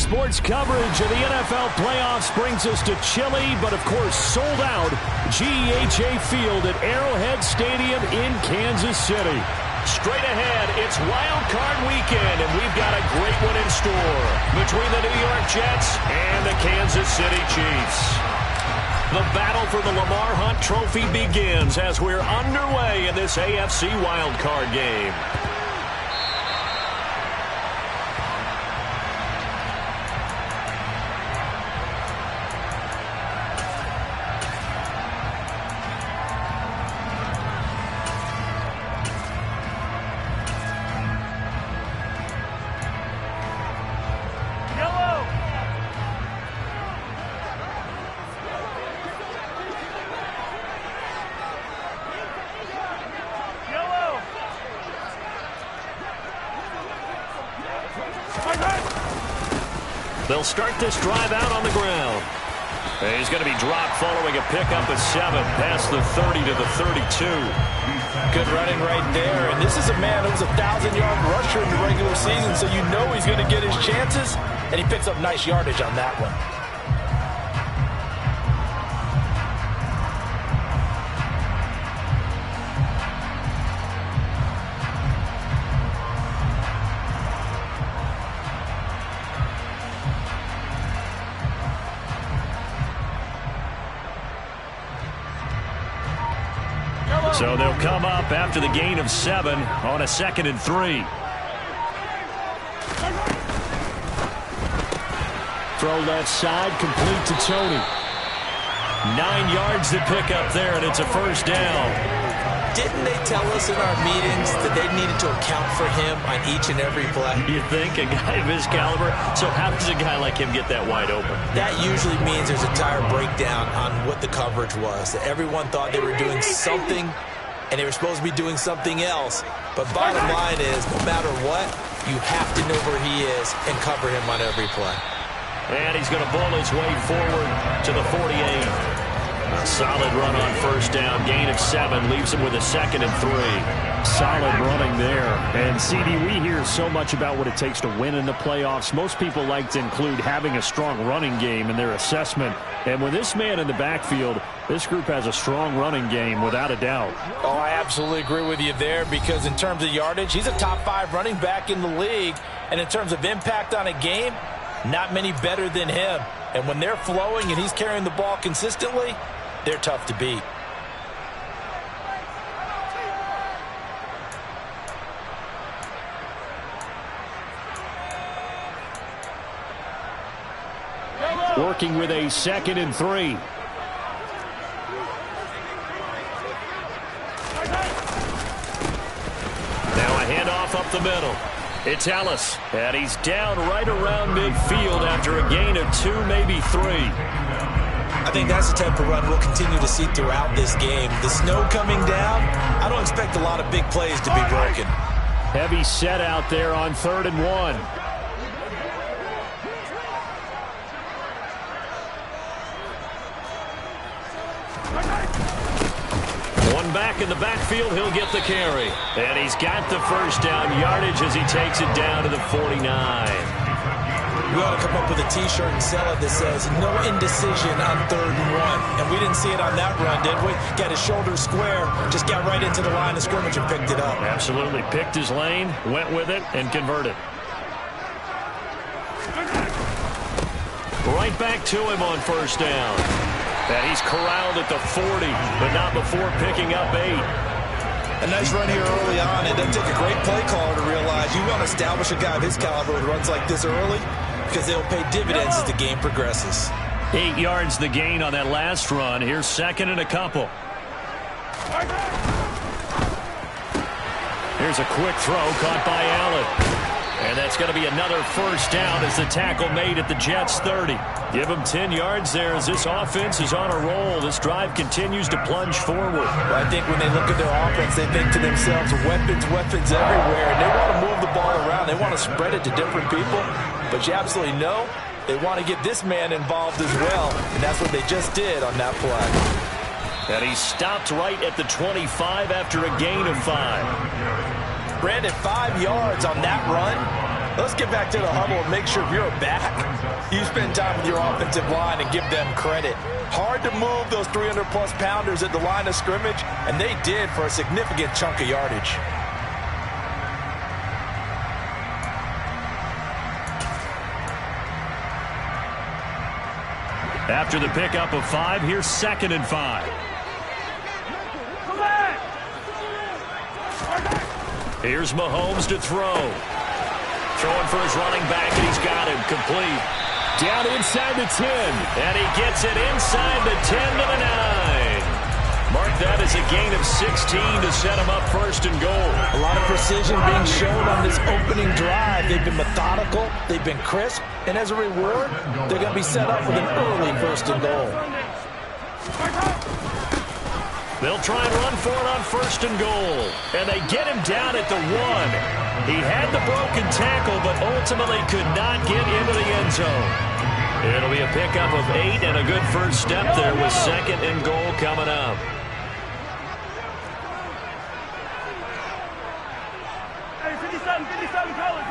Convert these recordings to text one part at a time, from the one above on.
Sports coverage of the NFL playoffs brings us to chilly, but of course sold out GEHA Field at Arrowhead Stadium in Kansas City. Straight ahead, it's Wild Card Weekend, and we've got a great one in store between the New York Jets and the Kansas City Chiefs. The battle for the Lamar Hunt Trophy begins as we're underway in this AFC Wild Card game. They'll start this drive out on the ground. He's going to be dropped following a pickup of 7 past the 30 to the 32. Good running right there. And this is a man who was a 1,000-yard rusher in the regular season, so you know he's going to get his chances, and he picks up nice yardage on that one. So they'll come up after the gain of 7 on a 2nd and 3. Throw left side, complete to Tony. 9 yards to pick up there, and it's a first down. Didn't they tell us in our meetings that they needed to account for him on each and every play? You think? A guy of his caliber? So how does a guy like him get that wide open? That usually means there's a tire breakdown on what the coverage was. That everyone thought they were doing something, and they were supposed to be doing something else. But bottom line is, no matter what, you have to know where he is and cover him on every play. And he's going to bull his way forward to the 48. A solid run on first down. Gain of 7 leaves him with a 2nd and 3. Solid running there. And, CD, we hear so much about what it takes to win in the playoffs. Most people like to include having a strong running game in their assessment. And with this man in the backfield, this group has a strong running game without a doubt. Oh, I absolutely agree with you there, because in terms of yardage, he's a top 5 running back in the league. And in terms of impact on a game, not many better than him. And when they're flowing and he's carrying the ball consistently, they're tough to beat. Working with a 2nd and 3. Now a handoff up the middle. It's Ellis, and he's down right around midfield after a gain of 2, maybe 3. I think that's the type of run we'll continue to see throughout this game. The snow coming down, I don't expect a lot of big plays to be broken. Heavy set out there on 3rd and 1. One back in the backfield, he'll get the carry. And he's got the first down yardage as he takes it down to the 49. We ought to come up with a T-shirt and sell it that says, no indecision on 3rd and 1. And we didn't see it on that run, did we? Got his shoulders square, just got right into the line of scrimmage and picked it up. Absolutely. Picked his lane, went with it, and converted. Right back to him on 1st down. And he's corralled at the 40, but not before picking up 8. A nice run here early on. It doesn't take a great play caller to realize you want to establish a guy of his caliber with runs like this early because they'll pay dividends as the game progresses. 8 yards the gain on that last run. Here's 2nd and a couple. Here's a quick throw caught by Allen. And that's going to be another 1st down as the tackle made at the Jets' 30. Give them 10 yards there as this offense is on a roll. This drive continues to plunge forward. Well, I think when they look at their offense, they think to themselves, weapons everywhere. And they want to move the ball around. They want to spread it to different people. But you absolutely know they want to get this man involved as well. And that's what they just did on that play. And he stopped right at the 25 after a gain of 5. Brandon, 5 yards on that run. Let's get back to the huddle and make sure if you're a back, you spend time with your offensive line and give them credit. Hard to move those 300-plus pounders at the line of scrimmage, and they did for a significant chunk of yardage. After the pickup of 5, here's 2nd and 5. Here's Mahomes to throw. Throwing for his running back, and he's got him complete. Down inside the 10, and he gets it inside the 10 to the 9. Mark that as a gain of 16 to set him up 1st and goal. A lot of precision being shown on this opening drive. They've been methodical, they've been crisp, and as a reward, they're going to be set up with an early 1st and goal. They'll try and run for it on 1st and goal. And they get him down at the 1. He had the broken tackle, but ultimately could not get into the end zone. It'll be a pickup of 8 and a good 1st step there with 2nd and goal coming up. Hey, 57 colors.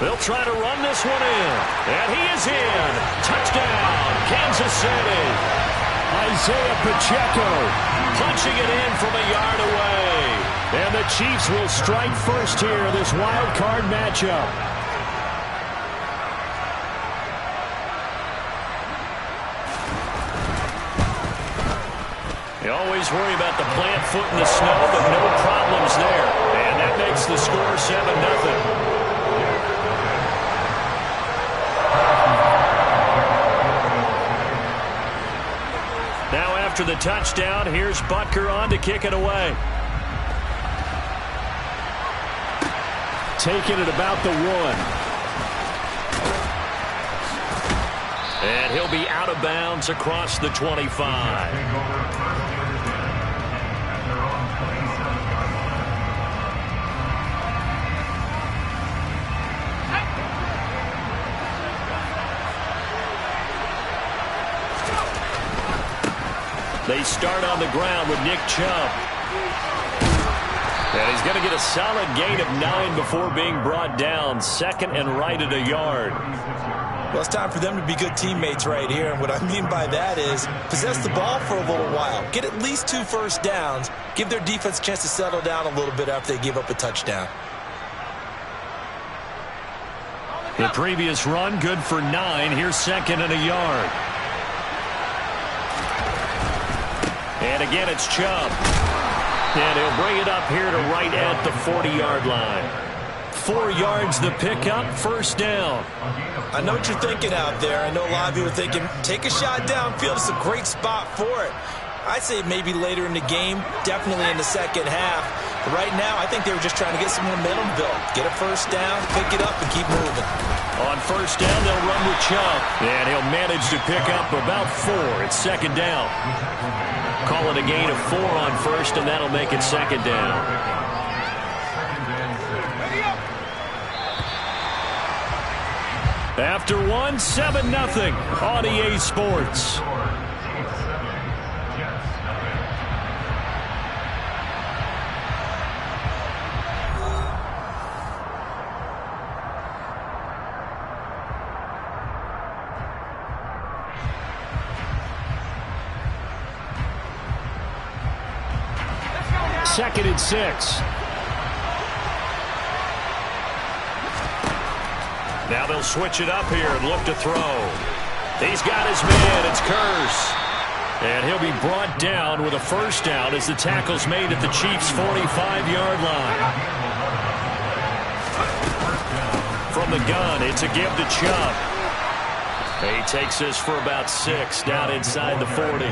They'll try to run this one in. And he is in. Touchdown, Kansas City. Isaiah Pacheco punching it in from a yard away. And the Chiefs will strike first here in this wild card matchup. You always worry about the plant foot in the snow, but no problems there. And that makes the score 7-0. Now after the touchdown, here's Butker on to kick it away. Taking it about the 1. And he'll be out of bounds across the 25. They start on the ground with Nick Chubb. And he's going to get a solid gain of 9 before being brought down. 2nd and right at a yard. Well, it's time for them to be good teammates right here. And what I mean by that is possess the ball for a little while. Get at least 2 first downs. Give their defense a chance to settle down a little bit after they give up a touchdown. The previous run, good for 9. Here's 2nd and a yard. And again, it's Chubb. And he'll bring it up here to right at the 40-yard line. 4 yards the pickup, 1st down. I know what you're thinking out there. I know a lot of you are thinking, take a shot downfield. It's a great spot for it. I'd say maybe later in the game, definitely in the second half. But right now, I think they were just trying to get some momentum built. Get a 1st down, pick it up, and keep moving. On 1st down, they'll run with Chubb. And he'll manage to pick up about 4. It's 2nd down. Call it a gain of 4 on 1st, and that'll make it 2nd down. After 1, 7-0 on EA Sports. 2nd and 6. Now they'll switch it up here and look to throw. He's got his man. It's Kearse. And he'll be brought down with a first down as the tackle's made at the Chiefs' 45-yard line. From the gun, it's a give to Chubb. He takes this for about 6 down inside the 40.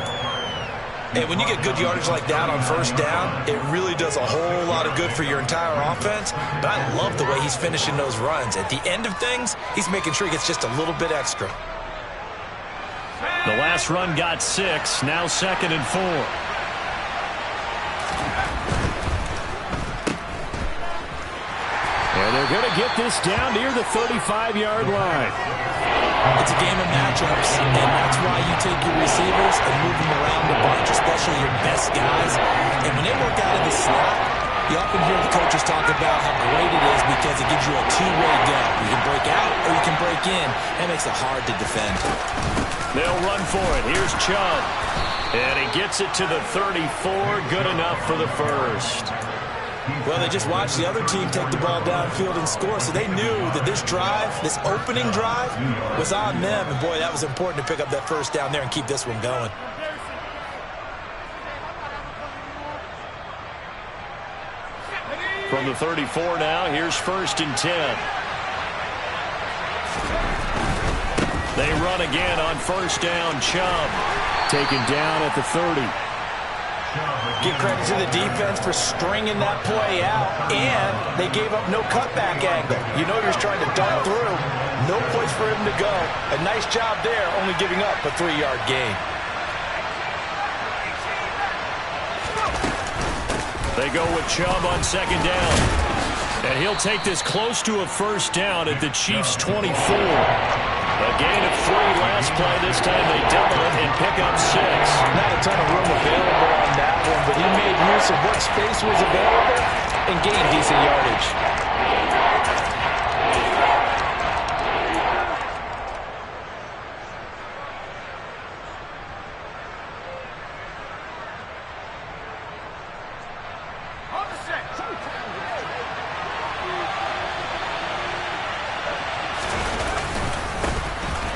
And when you get good yardage like that on first down, it really does a whole lot of good for your entire offense. But I love the way he's finishing those runs. At the end of things, he's making sure he gets just a little bit extra. The last run got 6, now 2nd and 4. And they're going to get this down near the 35-yard line. It's a game of matchups, and that's why you take your receivers and move them around a bunch, especially your best guys. And when they work out of the slot, you often hear the coaches talk about how great it is because it gives you a two-way go. You can break out or you can break in. That makes it hard to defend. They'll run for it. Here's Chubb. And he gets it to the 34. Good enough for the first. Well, they just watched the other team take the ball downfield and score, so they knew that this drive, this opening drive, was on them. And, boy, that was important to pick up that first down there and keep this one going. From the 34 now, here's 1st and 10. They run again on first down. Chubb taken down at the 30. Give credit to the defense for stringing that play out, and they gave up no cutback angle. You know he was trying to dart through. No place for him to go. A nice job there, only giving up a 3-yard gain. They go with Chubb on 2nd down. And he'll take this close to a first down at the Chiefs' 24. A gain of 3 last play. This time they double it and pick up 6. Not a ton of room available on that one, but he made use of what space was available and gained decent yardage.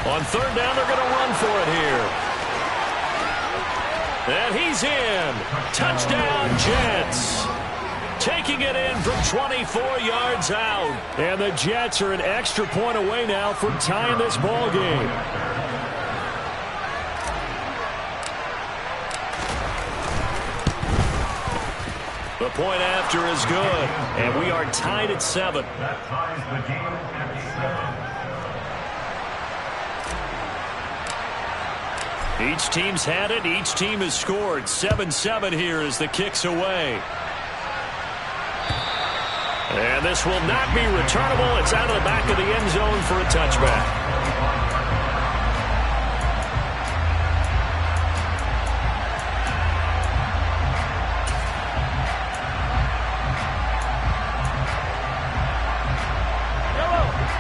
On 3rd down, they're going to run for it here. And he's in. Touchdown, Jets. Taking it in from 24 yards out. And the Jets are an extra point away now from tying this ball game. The point after is good. And we are tied at 7. That ties the game at 7. Each team's had it. Each team has scored. 7-7 here as the kick's away. And this will not be returnable. It's out of the back of the end zone for a touchback.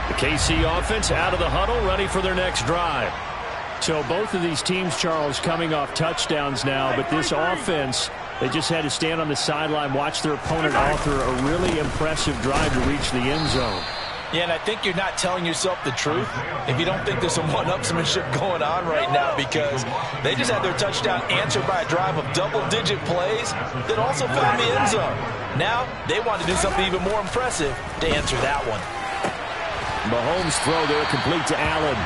The KC offense out of the huddle, ready for their next drive. So both of these teams, Charles, coming off touchdowns now, but this offense, they just had to stand on the sideline, watch their opponent author a really impressive drive to reach the end zone. Yeah, and I think you're not telling yourself the truth if you don't think there's some one-upsmanship going on right now, because they just had their touchdown answered by a drive of double-digit plays that also found the end zone. Now they want to do something even more impressive to answer that one. Mahomes' throw there complete to Allen.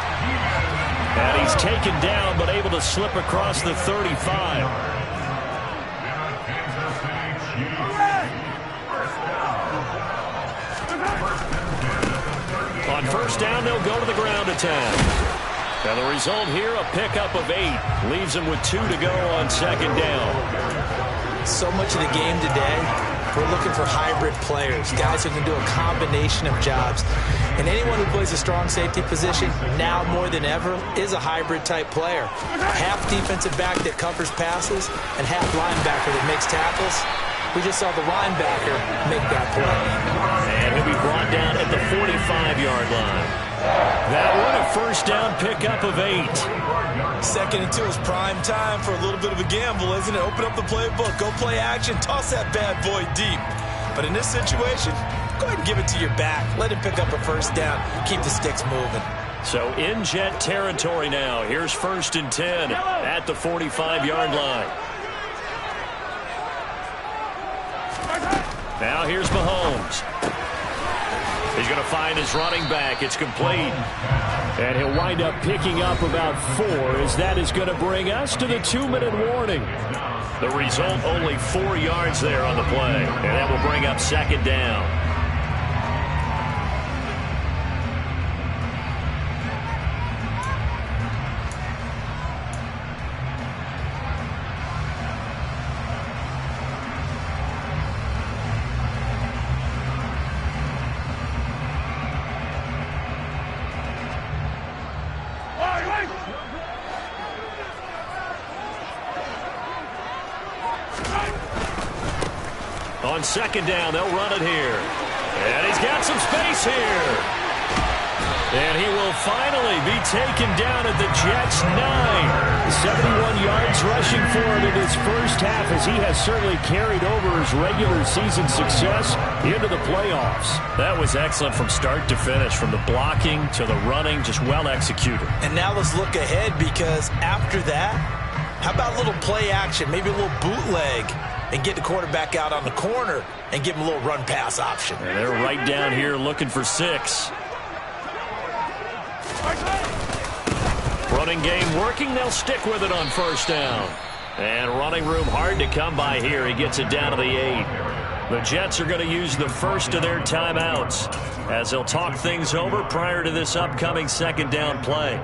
And he's taken down, but able to slip across the 35. On first down, they'll go to the ground attack. And the result here, a pickup of 8. Leaves them with 2 to go on 2nd down. So much of the game today, we're looking for hybrid players, guys who can do a combination of jobs. And anyone who plays a strong safety position, now more than ever, is a hybrid-type player. Half defensive back that covers passes and half linebacker that makes tackles. We just saw the linebacker make that play. And he'll be brought down at the 45-yard line. That one a first down pickup of 8. 2nd and 2 is prime time for a little bit of a gamble, isn't it? Open up the playbook, go play action, toss that bad boy deep. But in this situation, go ahead and give it to your back. Let him pick up a first down. Keep the sticks moving. So in Jet territory now. Here's 1st and 10 at the 45-yard line. Now here's Mahomes. He's going to find his running back. It's complete. And he'll wind up picking up about 4, as that is going to bring us to the 2-minute warning. The result, only 4 yards there on the play. And that will bring up 2nd down. On 2nd down, they'll run it here. And he's got some space here. And he will finally be taken down at the Jets' 9. 71 yards rushing for him in his first half, as he has certainly carried over his regular season success into the playoffs. That was excellent from start to finish, from the blocking to the running, just well executed. And now let's look ahead, because after that, how about a little play action, maybe a little bootleg, and get the quarterback out on the corner and give him a little run-pass option. And they're right down here looking for 6. Running game working. They'll stick with it on 1st down. And running room hard to come by here. He gets it down to the 8. The Jets are going to use the first of their timeouts as they'll talk things over prior to this upcoming 2nd down play.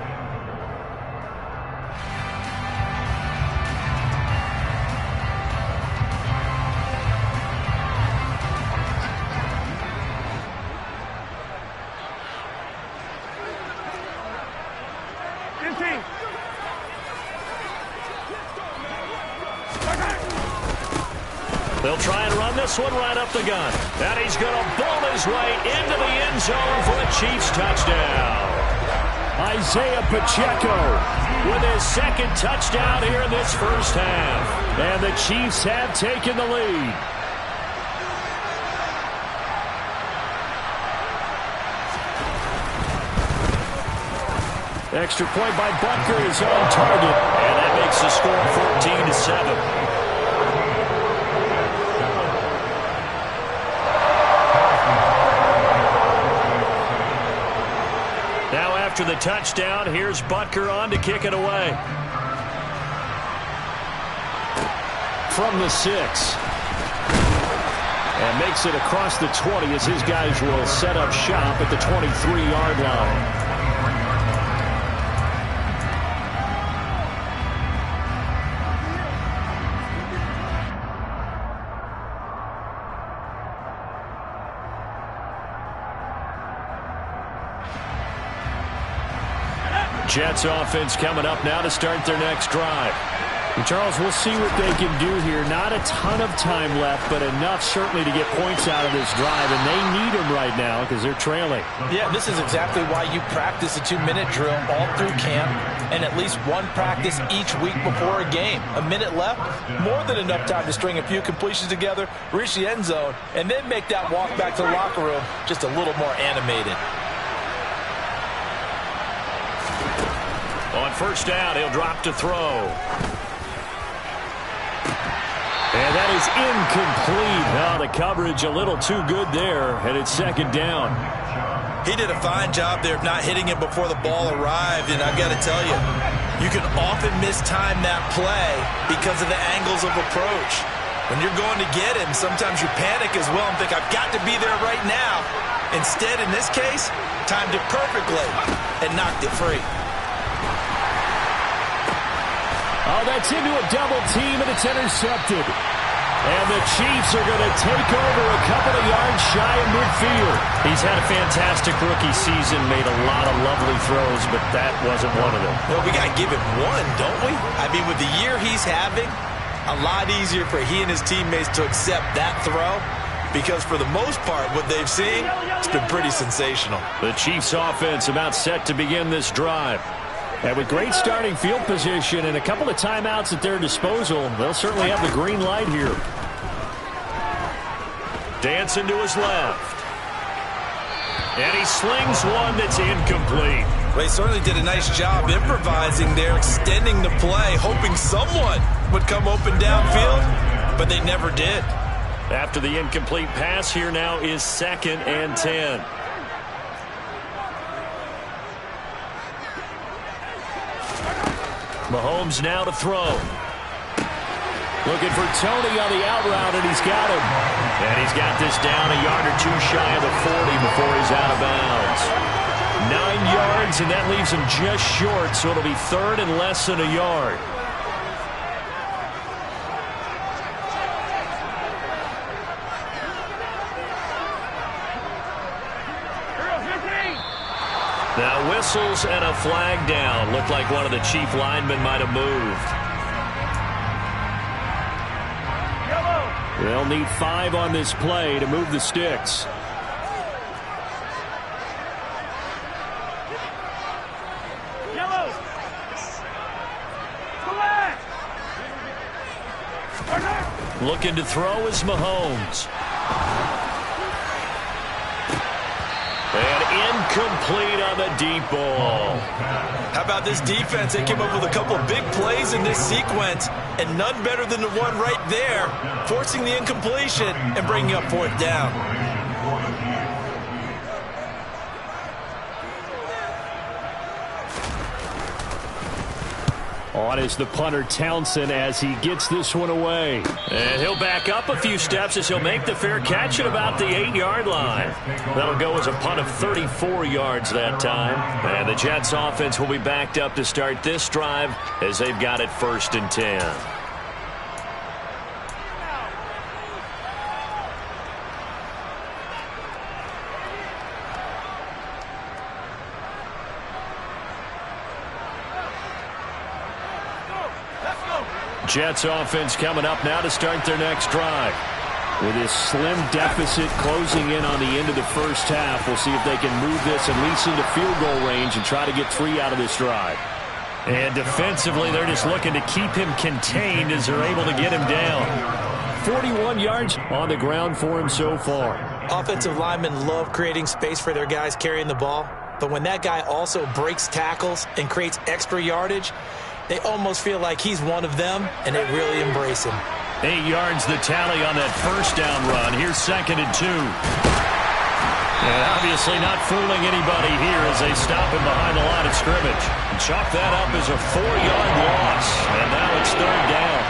They'll try and run this one right up the gun. And he's going to bowl his way into the end zone for a Chiefs touchdown. Isaiah Pacheco with his 2nd touchdown here in this first half. And the Chiefs have taken the lead. Extra point by Butker is on target. And that makes the score 14-7. After the touchdown, here's Butker on to kick it away. From the 6. And makes it across the 20 as his guys will set up shop at the 23-yard line. Jets offense coming up now to start their next drive. And Charles, we'll see what they can do here. Not a ton of time left, but enough certainly to get points out of this drive, and they need them right now because they're trailing. Yeah, this is exactly why you practice a 2-minute drill all through camp and at least one practice each week before a game. A minute left, more than enough time to string a few completions together, reach the end zone, and then make that walk back to the locker room just a little more animated. On 1st down, he'll drop to throw. And that is incomplete. Now the coverage a little too good there, and it's 2nd down. He did a fine job there of not hitting him before the ball arrived, and I've got to tell you, you can often mistime that play because of the angles of approach. When you're going to get him, sometimes you panic as well and think, I've got to be there right now. Instead, in this case, timed it perfectly and knocked it free. Oh, that's into a double team, and it's intercepted. And the Chiefs are going to take over a couple of yards shy of midfield. He's had a fantastic rookie season, made a lot of lovely throws, but that wasn't one of them. Well, we got to give him one, don't we? I mean, with the year he's having, a lot easier for he and his teammates to accept that throw because for the most part, what they've seen, it's been pretty sensational. The Chiefs offense about set to begin this drive. And with great starting field position and a couple of timeouts at their disposal, they'll certainly have the green light here. Dancing to his left. And he slings one that's incomplete. Well, he certainly did a nice job improvising there, extending the play, hoping someone would come open downfield, but they never did. After the incomplete pass, here now is 2nd and 10. Mahomes now to throw. Looking for Tony on the out route, and he's got him. And he's got this down a yard or two shy of the 40 before he's out of bounds. 9 yards, and that leaves him just short, so it'll be 3rd and less than a yard. Now whistles and a flag down. Looked like one of the Chief linemen might have moved. They'll need 5 on this play to move the sticks. Yellow. Looking to throw is Mahomes. And incomplete on the deep ball. How about this defense? They came up with a couple of big plays in this sequence, and none better than the one right there, forcing the incompletion and bringing up 4th down. On is the punter Townsend as he gets this one away. And he'll back up a few steps as he'll make the fair catch at about the 8-yard line. That'll go as a punt of 34 yards that time. And the Jets offense will be backed up to start this drive as they've got it 1st and 10. Jets offense coming up now to start their next drive. With this slim deficit closing in on the end of the first half, we'll see if they can move this at least into field goal range and try to get 3 out of this drive. And defensively, they're just looking to keep him contained as they're able to get him down. 41 yards on the ground for him so far. Offensive linemen love creating space for their guys carrying the ball, but when that guy also breaks tackles and creates extra yardage, they almost feel like he's one of them, and they really embrace him. 8 yards the tally on that first down run. Here's 2nd and 2. And obviously not fooling anybody here as they stop him behind the line of scrimmage. And chalk that up as a 4-yard loss. And now it's 3rd down.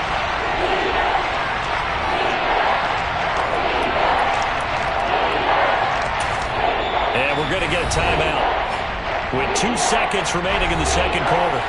And we're going to get a timeout with 2 seconds remaining in the second quarter.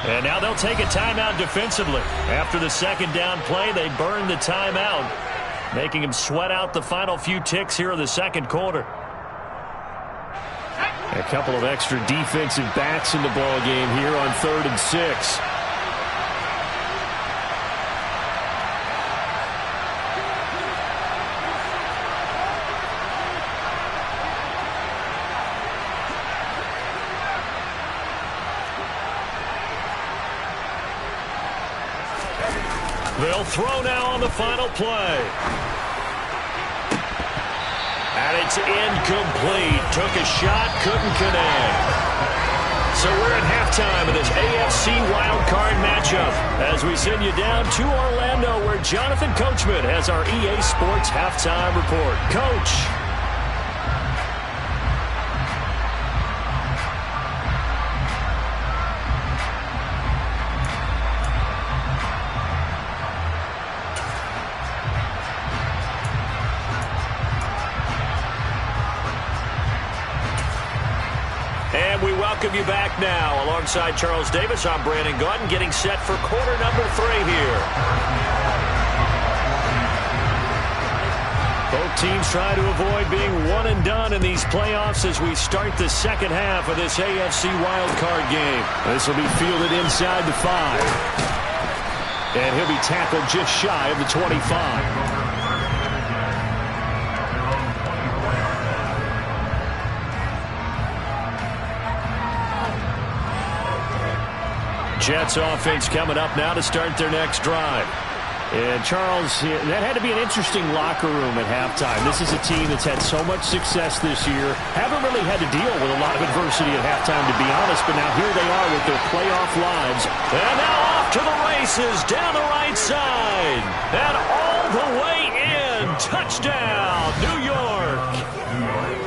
And now they'll take a timeout defensively. After the second down play, they burn the timeout, making him sweat out the final few ticks here in the second quarter. A couple of extra defensive backs in the ball game here on 3rd and 6. They'll throw now on the final play. And it's incomplete. Took a shot, couldn't connect. So we're at halftime of this AFC wildcard matchup as we send you down to Orlando where Jonathan Coachman has our EA Sports halftime report. Coach. welcome you back now. Alongside Charles Davis, I'm Brandon Gaudin, getting set for quarter number 3 here. Both teams try to avoid being one and done in these playoffs as we start the second half of this AFC wildcard game. This will be fielded inside the 5. And he'll be tackled just shy of the 25. Jets offense coming up now to start their next drive. And Charles, that had to be an interesting locker room at halftime. This is a team that's had so much success this year. Haven't really had to deal with a lot of adversity at halftime, to be honest. But now here they are with their playoff lives. And now off to the races down the right side. And all the way in. Touchdown, New York.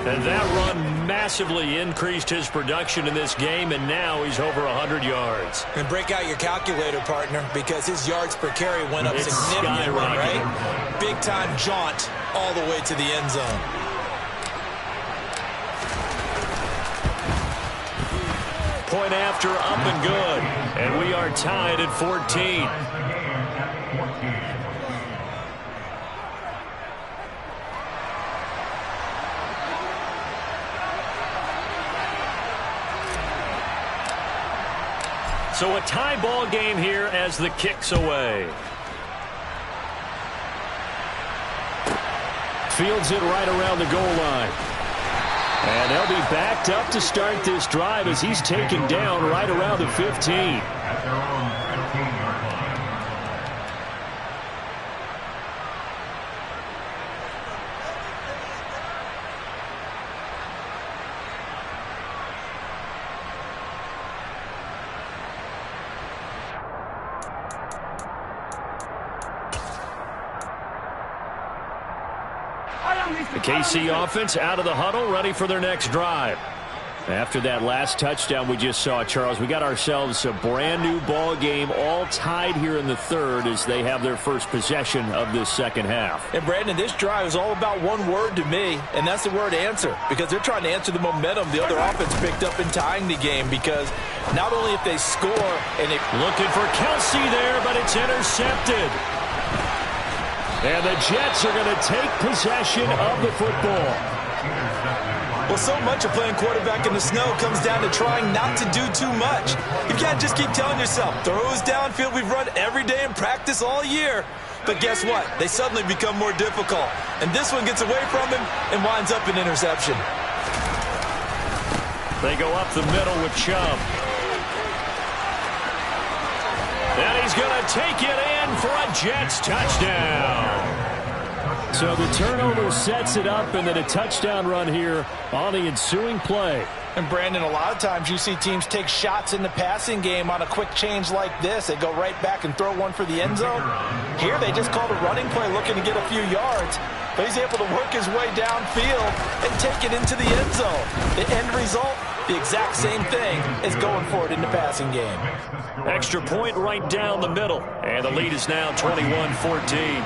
And that run massively increased his production in this game, and now he's over 100 yards. And break out your calculator, partner, because his yards per carry went up significantly, right? Big-time jaunt all the way to the end zone. Point after, up and good. And we are tied at 14. So a tie ball game here as the kick's away. Fields it right around the goal line. And they'll be backed up to start this drive as he's taken down right around the 15. At their own 15-yard line. The KC offense out of the huddle, ready for their next drive. After that last touchdown we just saw, Charles, we got ourselves a brand new ball game, all tied here in the third as they have their first possession of this second half. And Brandon, this drive is all about one word to me, and that's the word answer, because they're trying to answer the momentum the other offense picked up in tying the game, because not only if they score and it... Looking for Kelsey there, but it's intercepted. And the Jets are going to take possession of the football. Well, so much of playing quarterback in the snow comes down to trying not to do too much. You can't just keep telling yourself, throws downfield we've run every day in practice all year. But guess what? They suddenly become more difficult. And this one gets away from him and winds up an interception. They go up the middle with Chubb. And he's going to take it in for a Jets touchdown. So the turnover sets it up, and then a touchdown run here on the ensuing play. And Brandon, a lot of times you see teams take shots in the passing game on a quick change like this. They go right back and throw one for the end zone. Here they just called a running play looking to get a few yards. But he's able to work his way downfield and take it into the end zone. The end result, the exact same thing as going for it in the passing game. Extra point right down the middle. And the lead is now 21-14.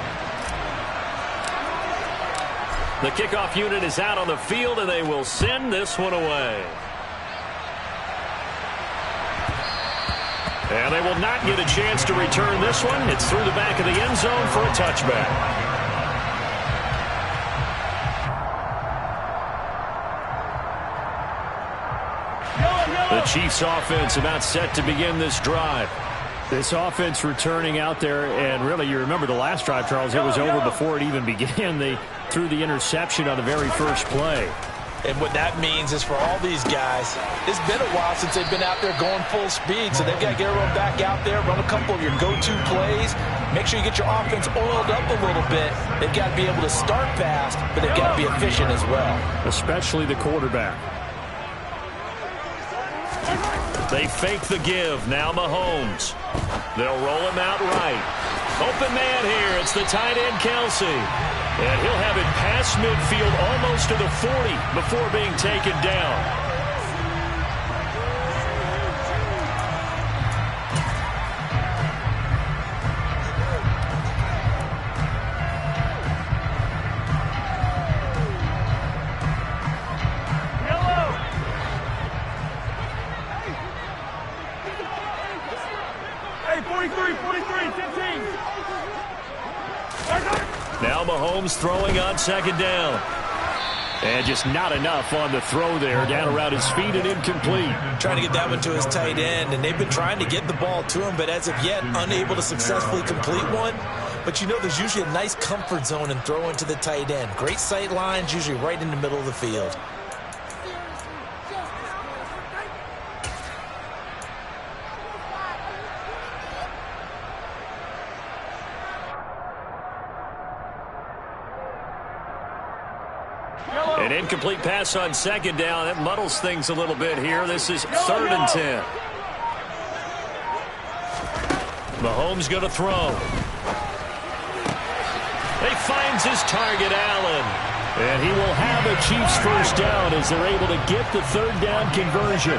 The kickoff unit is out on the field, and they will send this one away. And they will not get a chance to return this one. It's through the back of the end zone for a touchback. The Chiefs offense about set to begin this drive. This offense returning out there, and really you remember the last drive, Charles, it was over before it even began. They threw the interception on the very first play. And what that means is for all these guys, it's been a while since they've been out there going full speed, so they've got to get everyone back out there, run a couple of your go-to plays, make sure you get your offense oiled up a little bit. They've got to be able to start fast, but they've got to be efficient as well. Especially the quarterback. They fake the give. Now Mahomes. They'll roll him out right. Open man here. It's the tight end, Kelsey. And he'll have it past midfield almost to the 40 before being taken down. 43, 15. Now Mahomes throwing on second down. And just not enough on the throw there. Down around his feet and incomplete. Trying to get that one to his tight end, and they've been trying to get the ball to him, but as of yet, unable to successfully complete one. But you know there's usually a nice comfort zone in throwing to the tight end. Great sight lines, usually right in the middle of the field. An incomplete pass on second down. That muddles things a little bit here. This is 3rd and 10. Mahomes going to throw. He finds his target, Allen. And he will have a Chiefs first down as they're able to get the 3rd down conversion.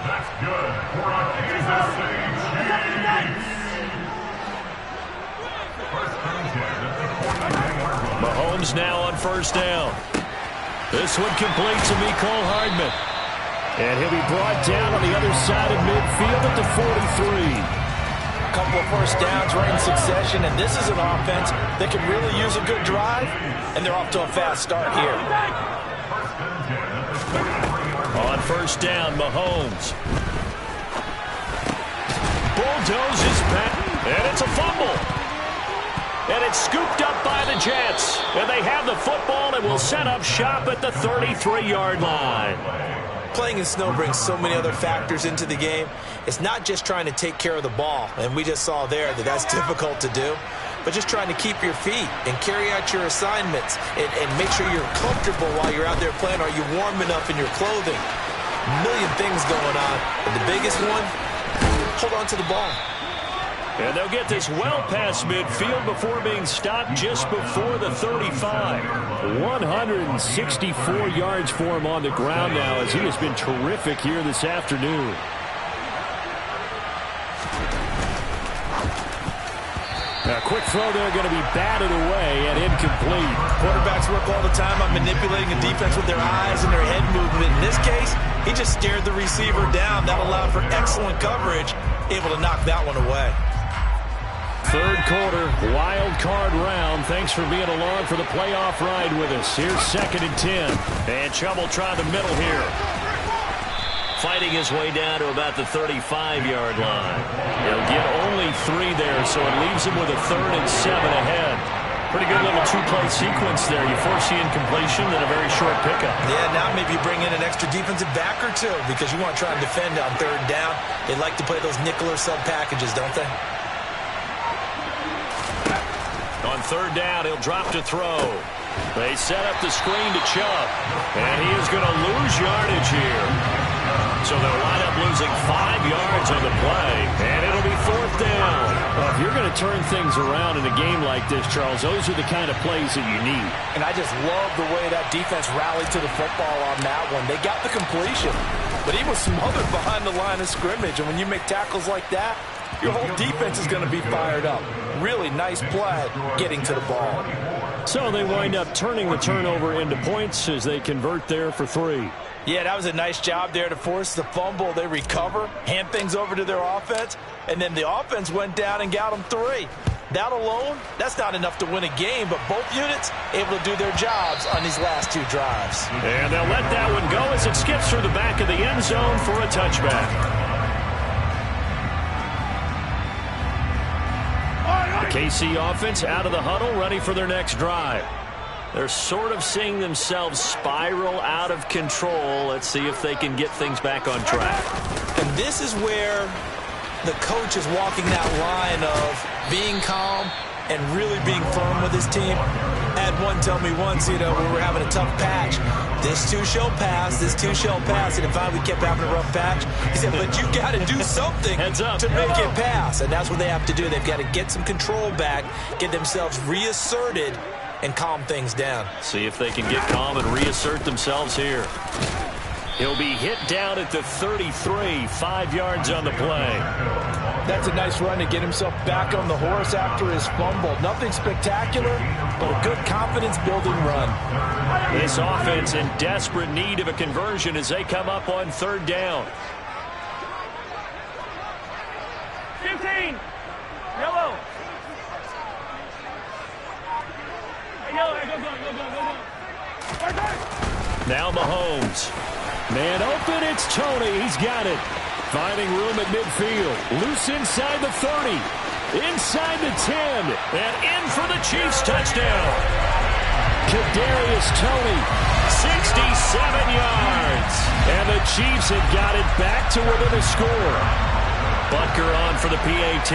That's good for a Kansas City Chiefs. First and 10 at the 49-yard line. Mahomes now on first down. This one complete to Mecole Hardman. And he'll be brought down on the other side of midfield at the 43. A couple of first downs right in succession, and this is an offense that can really use a good drive, and they're off to a fast start here. On first down, Mahomes bulldozes back, and it's a fumble. And it's scooped up by the Jets. And they have the football and will set up shop at the 33-yard line. Playing in snow brings so many other factors into the game. It's not just trying to take care of the ball, and we just saw there that that's difficult to do, but just trying to keep your feet and carry out your assignments and make sure you're comfortable while you're out there playing. Are you warm enough in your clothing? A million things going on, but the biggest one, hold on to the ball. And they'll get this well past midfield before being stopped just before the 35. 164 yards for him on the ground now as he has been terrific here this afternoon. A quick throw there going to be batted away and incomplete. Quarterbacks work all the time on manipulating a defense with their eyes and their head movement. In this case, he just stared the receiver down. That allowed for excellent coverage, able to knock that one away. Third quarter, wild card round. Thanks for being along for the playoff ride with us. Here's 2nd and 10. And trouble trying the middle here. Fighting his way down to about the 35-yard line. He'll get only 3 there, so it leaves him with a 3rd and 7 ahead. Pretty good little 2-play sequence there. You force the incompletion, then a very short pickup. Yeah, now maybe you bring in an extra defensive back or two because you want to try and defend on 3rd down. They like to play those nickel or sub packages, don't they? On 3rd down, he'll drop to throw. They set up the screen to Chubb. And he is going to lose yardage here. So they'll wind up losing 5 yards on the play. And it'll be 4th down. Well, if you're going to turn things around in a game like this, Charles, those are the kind of plays that you need. And I just love the way that defense rallied to the football on that one. They got the completion, but he was smothered behind the line of scrimmage. And when you make tackles like that, your whole defense is going to be fired up. Really nice play getting to the ball. So they wind up turning the turnover into points as they convert there for 3. Yeah, that was a nice job there to force the fumble. They recover, hand things over to their offense, and then the offense went down and got them 3. That alone, that's not enough to win a game, but both units able to do their jobs on these last 2 drives. And they'll let that one go as it skips through the back of the end zone for a touchback. The KC offense out of the huddle, ready for their next drive. They're sort of seeing themselves spiral out of control. Let's see if they can get things back on track. And this is where the coach is walking that line of being calm and really being firm with his team. Had one tell me once, we were having a tough patch. This too shall pass, this too shall pass. And finally we kept having a rough patch. He said, but you got to do something to make it pass. And that's what they have to do. They've got to get some control back, get themselves reasserted, and calm things down. See if they can get calm and reassert themselves here. He'll be hit down at the 33, 5 yards on the play. That's a nice run to get himself back on the horse after his fumble. Nothing spectacular, but a good confidence-building run. This offense in desperate need of a conversion as they come up on 3rd down. 15. Yellow. Hey, yellow. Go. Now Mahomes. Man open, it's Tony. He's got it. Finding room at midfield. Loose inside the 30. Inside the 10. And in for the Chiefs touchdown. Kadarius Toney, 67 yards. And the Chiefs have got it back to within a score. Butker on for the PAT.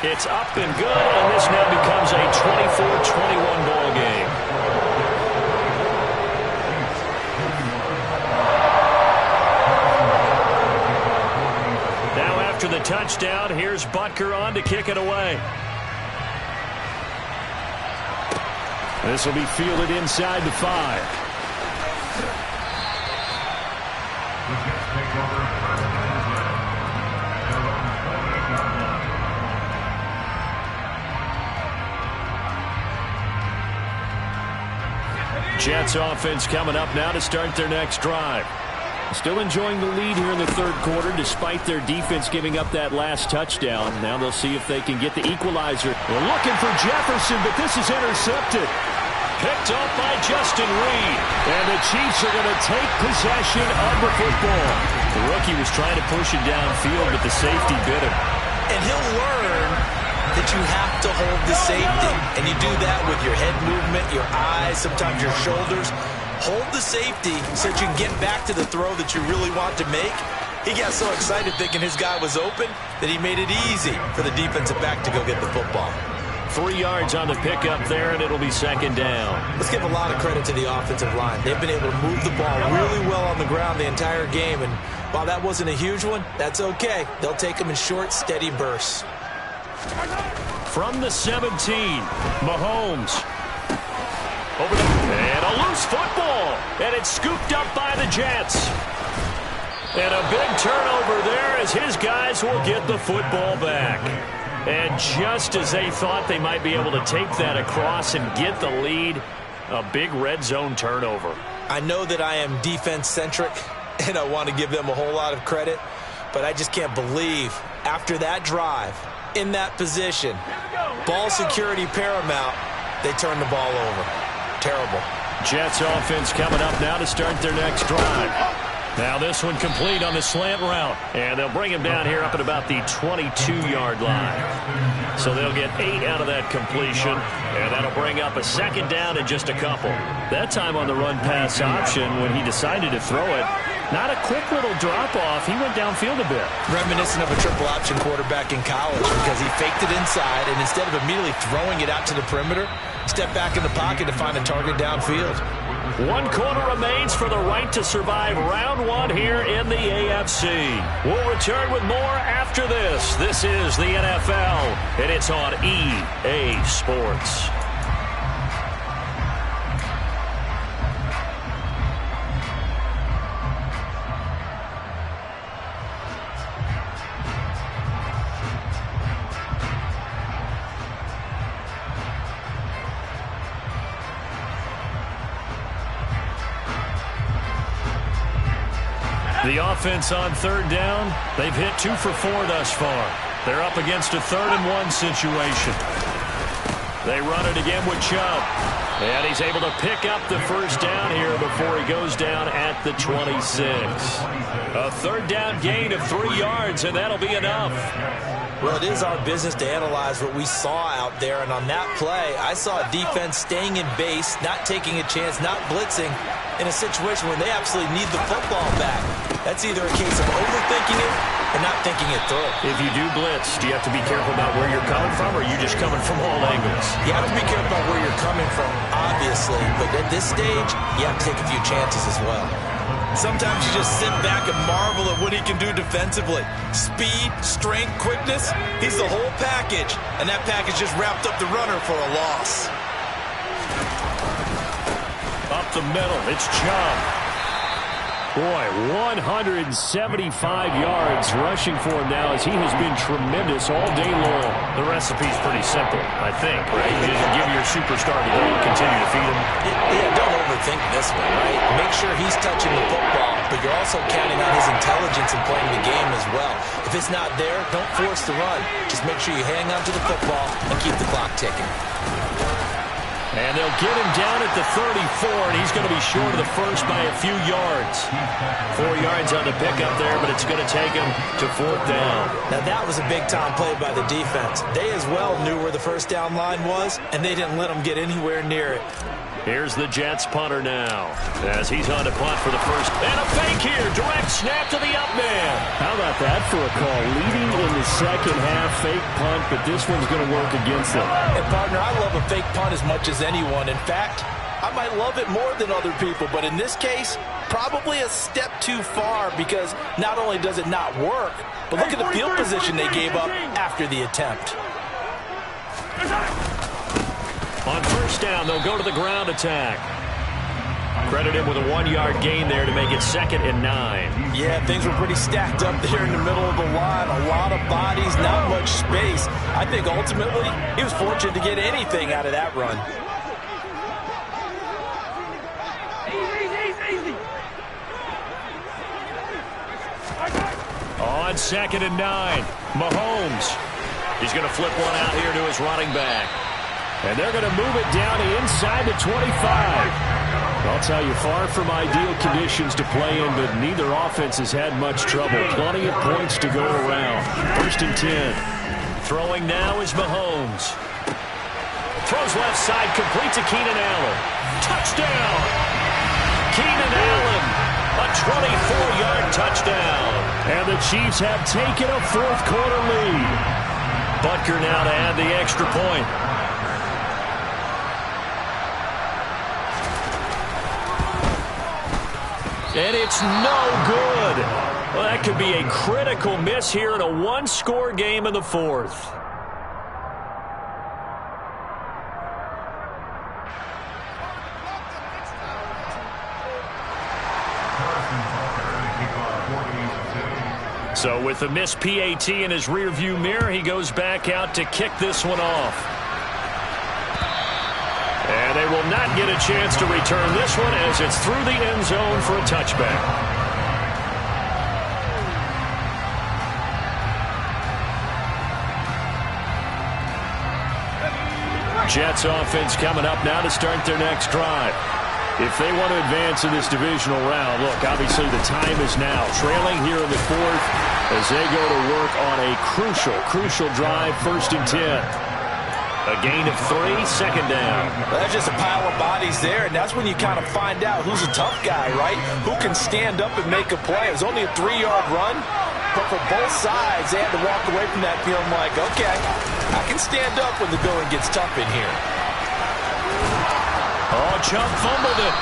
It's up and good, and this now becomes a 24-21 ball game. Now after the touchdown, here's Butker on to kick it away. This will be fielded inside the 5. Jets offense coming up now to start their next drive. Still enjoying the lead here in the third quarter despite their defense giving up that last touchdown. Now they'll see if they can get the equalizer. They're looking for Jefferson, but this is intercepted. Picked off by Justin Reed. And the Chiefs are going to take possession of the football. The rookie was trying to push it downfield, but the safety bit him. And he'll learn that you have to hold the safety. And you do that with your head movement, your eyes, sometimes your shoulders. Hold the safety so that you can get back to the throw that you really want to make. He got so excited thinking his guy was open that he made it easy for the defensive back to go get the football. 3 yards on the pickup there, and it'll be second down. Let's give a lot of credit to the offensive line. They've been able to move the ball really well on the ground the entire game. And while that wasn't a huge one, that's okay. They'll take them in short, steady bursts. From the 17, Mahomes. And a loose football. And it's scooped up by the Jets. And a big turnover there as his guys will get the football back. And just as they thought they might be able to take that across and get the lead, a big red zone turnover. I know that I am defense-centric, and I want to give them a whole lot of credit, but I just can't believe after that drive, in that position, ball security paramount, they turn the ball over. Terrible. Jets offense coming up now to start their next drive. Now this one complete on the slant route. And they'll bring him down here up at about the 22-yard line. So they'll get 8 out of that completion. And that'll bring up a second down and just a couple. That time on the run-pass option when he decided to throw it. Not a quick little drop-off. He went downfield a bit. Reminiscent of a triple option quarterback in college because he faked it inside, and instead of immediately throwing it out to the perimeter, step back in the pocket to find a target downfield. 1 quarter remains for the right to survive round 1 here in the AFC. We'll return with more after this. This is the NFL, and it's on EA Sports. The offense on third down, they've hit 2 for 4 thus far. They're up against a 3rd and 1 situation. They run it again with Chubb. And he's able to pick up the first down here before he goes down at the 26. A 3rd down gain of 3 yards, and that'll be enough. Well, it is our business to analyze what we saw out there, and on that play, I saw a defense staying in base, not taking a chance, not blitzing, in a situation where they absolutely need the football back. That's either a case of overthinking it or not thinking it through. If you do blitz, do you have to be careful about where you're coming from, or are you just coming from all angles? You have to be careful about where you're coming from, obviously, but at this stage, you have to take a few chances as well. Sometimes you just sit back and marvel at what he can do defensively. Speed, strength, quickness, he's the whole package, and that package just wrapped up the runner for a loss. Up the middle, it's Chubb. Boy, 175 yards rushing for him now as he has been tremendous all day long. The recipe's pretty simple, I think, right? You just give your superstar the ball, continue to feed him. Yeah, don't overthink overthink this one, right? Make sure he's touching the football, but you're also counting on his intelligence in playing the game as well. If it's not there, don't force the run. Just make sure you hang on to the football and keep the clock ticking. And they'll get him down at the 34, and he's going to be short of the first by a few yards. 4 yards on the pickup there, but it's going to take him to 4th down. Now, that was a big-time play by the defense. They as well knew where the first down line was, and they didn't let him get anywhere near it. Here's the Jets punter now as he's on to punt for the first. And a fake here. Direct snap to the up man. How about that for a call? Leading in the second half, fake punt, but this one's going to work against them. And, partner, I love a fake punt as much as anyone. In fact, I might love it more than other people, but in this case, probably a step too far because not only does it not work, but look at the field position they gave up after the attempt. On first down, they'll go to the ground attack. Credit him with a 1-yard gain there to make it 2nd and 9. Yeah, things were pretty stacked up there in the middle of the line. A lot of bodies, not much space. I think ultimately he was fortunate to get anything out of that run. On 2nd and 9, Mahomes. He's going to flip one out here to his running back. And they're going to move it down to inside the 25. I'll tell you, far from ideal conditions to play in, but neither offense has had much trouble. Plenty of points to go around. 1st and 10. Throwing now is Mahomes. Throws left side, complete to Keenan Allen. Touchdown! Keenan Allen, a 24-yard touchdown. And the Chiefs have taken a 4th quarter lead. Butker now to add the extra point. And it's no good. Well, that could be a critical miss here in a one-score game in the 4th. So with the missed PAT in his rearview mirror, he goes back out to kick this one off. And they will not get a chance to return this one as it's through the end zone for a touchback. Jets offense coming up now to start their next drive. If they want to advance in this divisional round, look, obviously the time is now. Trailing here in the 4th as they go to work on a crucial drive, 1st and 10. A gain of 3, 2nd down. Well, that's just a pile of bodies there, and that's when you kind of find out who's a tough guy, right? Who can stand up and make a play. It was only a 3-yard run, but for both sides, they had to walk away from that feeling like, okay, I can stand up when the going gets tough in here. Oh, Chubb fumbled it.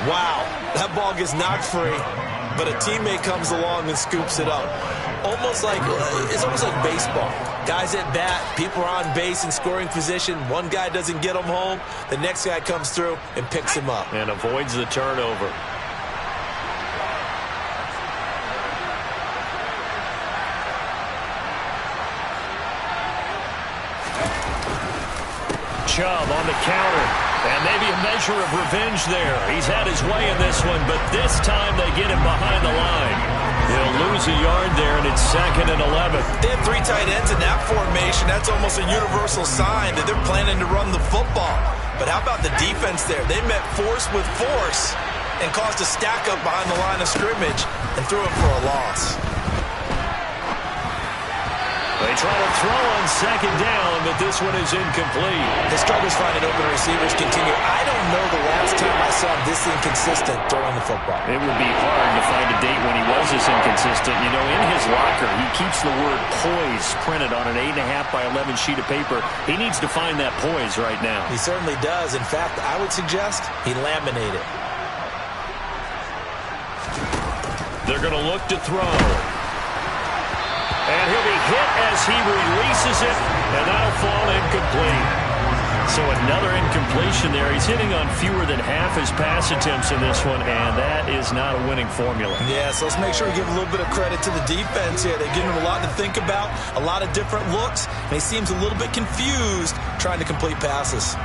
Wow, that ball gets knocked free, but a teammate comes along and scoops it up. It's almost like baseball. Guys at bat, people are on base in scoring position. One guy doesn't get him home. The next guy comes through and picks him up. And avoids the turnover. Chubb on the counter. And maybe a measure of revenge there. He's had his way in this one, but this time they get him behind the line. He'll lose a yard there, and it's 2nd and 11. They have 3 tight ends in that formation. That's almost a universal sign that they're planning to run the football. But how about the defense there? They met force with force and caused a stack up behind the line of scrimmage and threw it for a loss. They try to throw on 2nd down, but this one is incomplete. The struggles finding open receivers continue. I don't know the last time I saw this inconsistent throwing the football. It would be hard to find a date when he was this inconsistent. You know, in his locker, he keeps the word poise printed on an 8.5 by 11 sheet of paper. He needs to find that poise right now. He certainly does. In fact, I would suggest he laminate it. They're going to look to throw. And he'll be hit as he releases it, and that'll fall incomplete. So another incompletion there. He's hitting on fewer than half his pass attempts in this one, and that is not a winning formula. Yeah, so let's make sure we give a little bit of credit to the defense here. They've given him a lot to think about, a lot of different looks, and he seems a little bit confused trying to complete passes.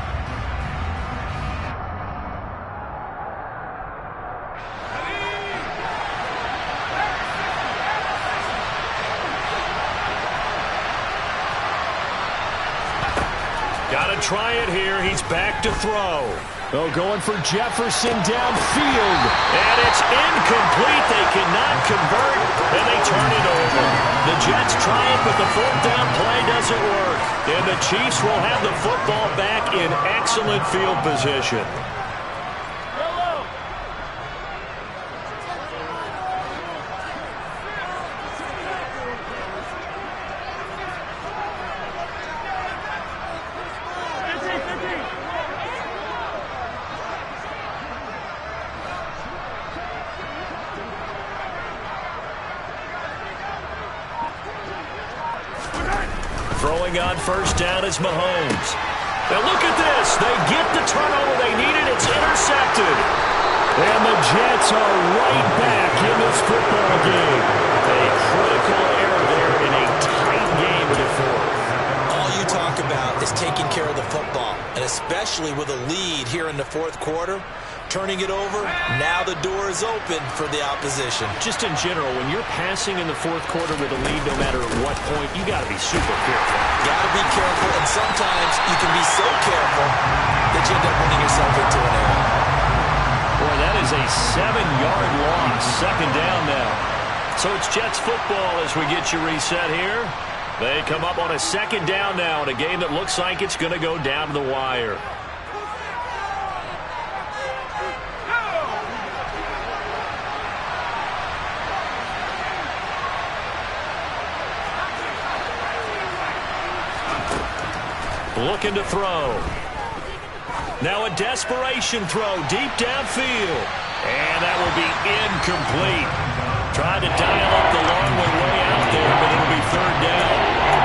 to try it here. He's back to throw. Oh, going for Jefferson downfield. And it's incomplete. They cannot convert, and they turn it over. The Jets try it, but the fourth down play doesn't work. And the Chiefs will have the football back in excellent field position. Throwing on first down is Mahomes. Now look at this. They get the turnover they needed. It's intercepted. And the Jets are right back in this football game. A critical error there in a tight game in the fourth. All you talk about is taking care of the football, and especially with a lead here in the fourth quarter. Turning it over, now the door is open for the opposition. Just in general, when you're passing in the fourth quarter with a lead, no matter at what point, you got to be super careful. Got to be careful, and sometimes you can be so careful that you end up running yourself into an error. Boy, that is a 7-yard loss. Second down now. So it's Jets football as we get you reset here. They come up on a second down now in a game that looks like it's going to go down to the wire. Looking to throw. Now a desperation throw deep downfield. And that will be incomplete. Tried to dial up the long way out there, but it'll be third down.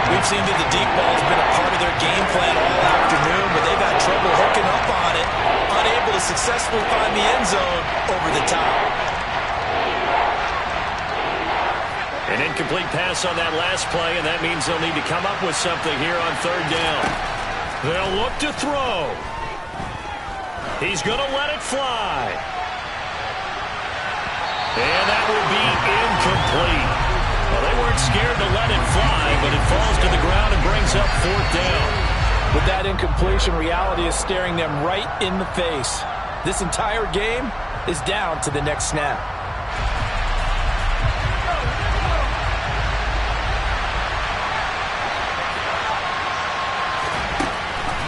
We've seen that the deep ball has been a part of their game plan all afternoon, but they've had trouble hooking up on it. Unable to successfully find the end zone over the top. An incomplete pass on that last play, and that means they'll need to come up with something here on third down. They'll look to throw. He's going to let it fly. And that will be incomplete. Well, they weren't scared to let it fly, but it falls to the ground and brings up fourth down. With that incompletion, reality is staring them right in the face. This entire game is down to the next snap.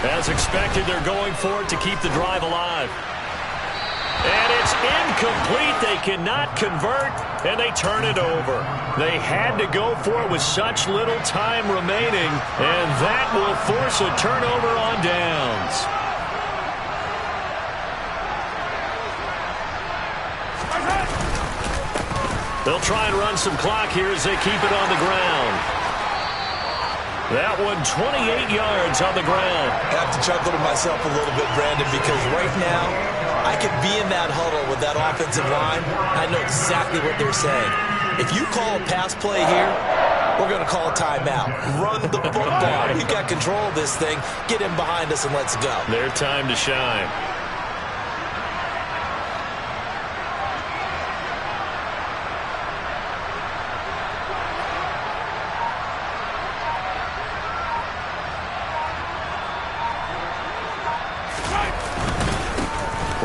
As expected, they're going for it to keep the drive alive. And it's incomplete. They cannot convert, and they turn it over. They had to go for it with such little time remaining, and that will force a turnover on downs. They'll try and run some clock here as they keep it on the ground. That one 28 yards on the ground. I have to chuckle to myself a little bit, Brandon, because right now I could be in that huddle with that offensive line. I know exactly what they're saying. If you call a pass play here, we're going to call a timeout. Run the football. We've got control of this thing. Get in behind us and let's go. Their time to shine.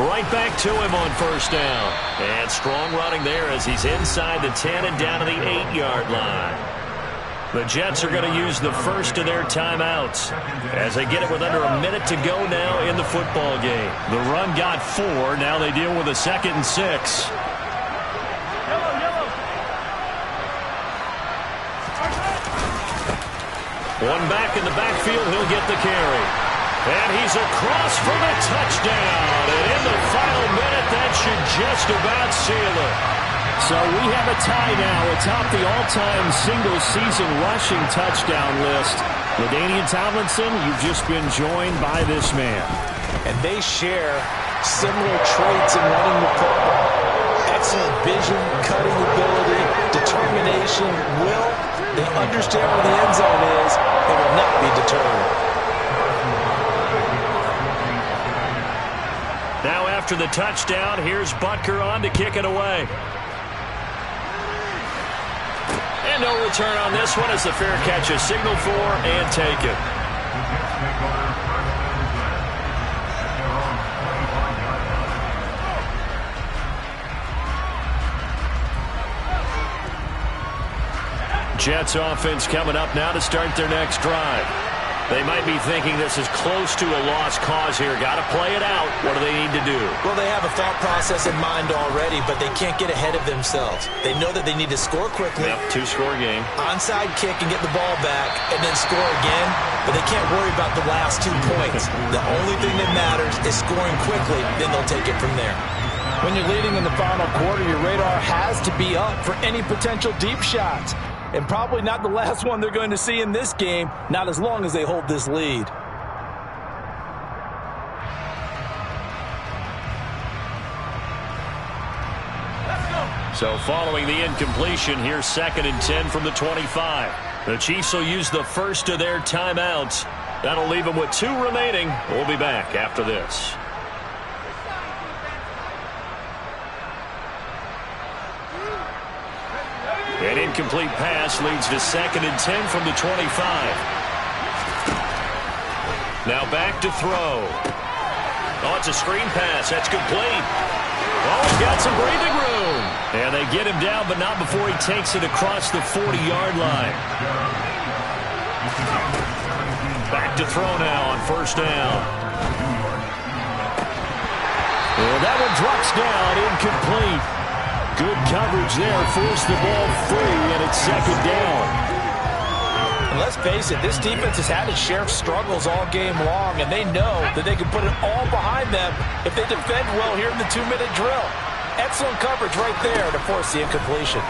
Right back to him on first down. And strong running there as he's inside the 10 and down to the 8-yard line. The Jets are going to use the first of their timeouts as they get it with under a minute to go now in the football game. The run got 4. Now they deal with a 2nd and 6. One back in the backfield. He'll get the carry. And he's across for the touchdown. And in the final minute, that should just about seal it. So we have a tie now atop the all-time single-season rushing touchdown list. LaDainian Tomlinson, you've just been joined by this man. And they share similar traits in running the football. Excellent vision, cutting ability, determination, will. They understand where the end zone is and will not be deterred. Now after the touchdown, here's Butker on to kick it away. And no return on this one as the fair catch is signaled for and taken. Jets offense coming up now to start their next drive. They might be thinking this is close to a lost cause here. Got to play it out. What do they need to do? Well, they have a thought process in mind already, but they can't get ahead of themselves. They know that they need to score quickly. Yep, two-score game. Onside kick and get the ball back and then score again, but they can't worry about the last 2 points. The only thing that matters is scoring quickly, then they'll take it from there. When you're leading in the final quarter, your radar has to be up for any potential deep shots. And probably not the last one they're going to see in this game, not as long as they hold this lead. So following the incompletion, here's 2nd and 10 from the 25. The Chiefs will use the first of their timeouts. That'll leave them with 2 remaining. We'll be back after this. An incomplete pass leads to 2nd and 10 from the 25. Now back to throw. Oh, it's a screen pass. That's complete. Oh, he's got some breathing room. And they get him down, but not before he takes it across the 40-yard line. Back to throw now on 1st down. Well, that one drops down, incomplete. Good coverage there, forced the ball free, and it's 2nd down. And let's face it, this defense has had its share of struggles all game long, and they know that they can put it all behind them if they defend well here in the 2-minute drill. Excellent coverage right there to force the incompletion.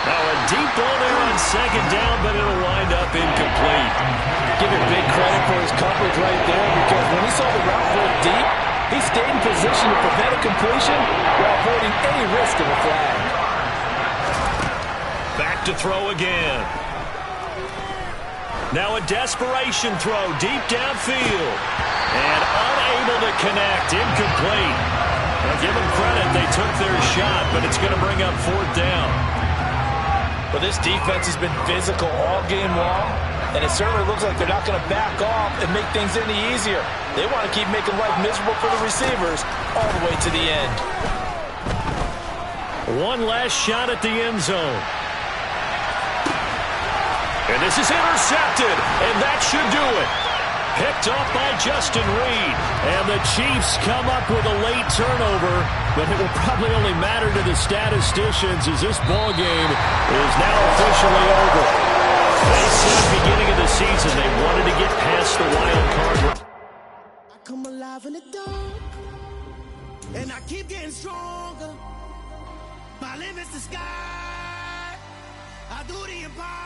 Now a deep ball there on 2nd down, but it'll wind up incomplete. Give him big credit for his coverage right there, because when he saw the route go deep, he stayed in position to prevent a completion while avoiding any risk of a flag. Back to throw again. Now a desperation throw deep downfield. And unable to connect. Incomplete. Now give them credit. They took their shot, but it's going to bring up 4th down. But this defense has been physical all game long, and it certainly looks like they're not going to back off and make things any easier. They want to keep making life miserable for the receivers all the way to the end. One last shot at the end zone. And this is intercepted, and that should do it. Picked off by Justin Reed. And the Chiefs come up with a late turnover, but it will probably only matter to the statisticians as this ball game is now officially over. They said at the beginning of the season they wanted to get past the wild card. I come alive in the dark, and I keep getting stronger. My limit's the sky. I do the impossible.